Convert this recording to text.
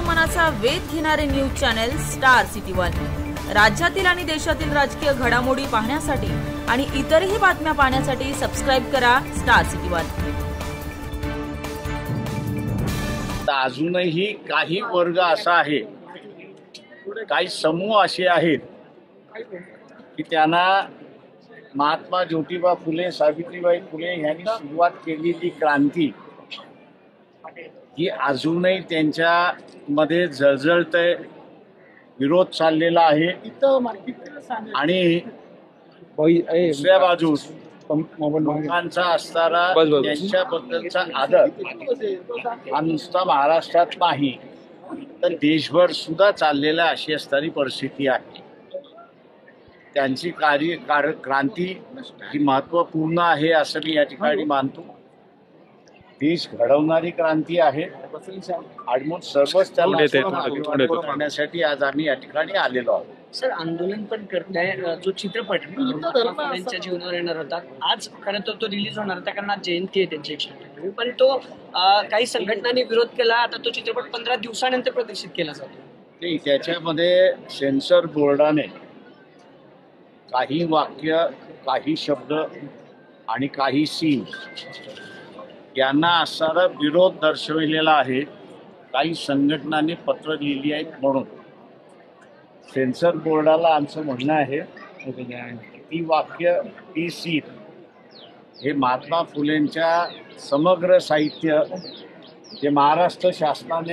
मनाचा वेध घेणारे news channel star city one. राज्यातील आणि देशातील राजकीय घडामोडी पाहण्यासाठी आणि इतरही बातम्या पाहण्यासाठी सबस्क्राइब करा स्टार सिटी वन। अजूनही काही वर्ग असा आहे, काही समूह असे आहेत की त्यांना महात्मा ज्योतिबा फुले, सावित्रीबाई फुले यांनी सुरुवात केलेली क्रांती ही अजूनही त्यांच्या मध्ये जळजळतय, विरोध चाललेला आहे। आणि दुसऱ्या बाजूस लोकांचा असणारा त्यांच्याबद्दलचा आदर हा नुसता महाराष्ट्रात नाही तर देशभर सुद्धा चाललेला अशी असणारी परिस्थिती आहे। त्यांची क्रांती ही महत्त्वपूर्ण आहे असं मी या ठिकाणी मानतो। देश घडवणारी क्रांती आहे आणि मग सर्वच त्याला करण्यासाठी आज आम्ही या ठिकाणी आलेलो आहोत। सर, आंदोलन पण करताय। जो चित्रपट त्यांच्या जीवनावर येणार होता, आज खरं तर तो रिलीज होणार होता कारण आज जयंती आहे त्यांची 108वी, पण तो काही संघटनांनी विरोध केला। आता तो चित्रपट 15 दिवसानंतर प्रदर्शित केला जातो। नाही, त्याच्यामध्ये सेन्सर बोर्डाने काही वाक्य, काही शब्द आणि काही सीन यांना असणारा विरोध दर्शविलेला आहे। काही संघटनांनी पत्र लिहिली आहेत म्हणून सेन्सर बोर्डाला आमचं म्हणणं आहे ती वाक्य, ती सीन हे महात्मा फुलेंच्या समग्र साहित्य जे महाराष्ट्र शासनाने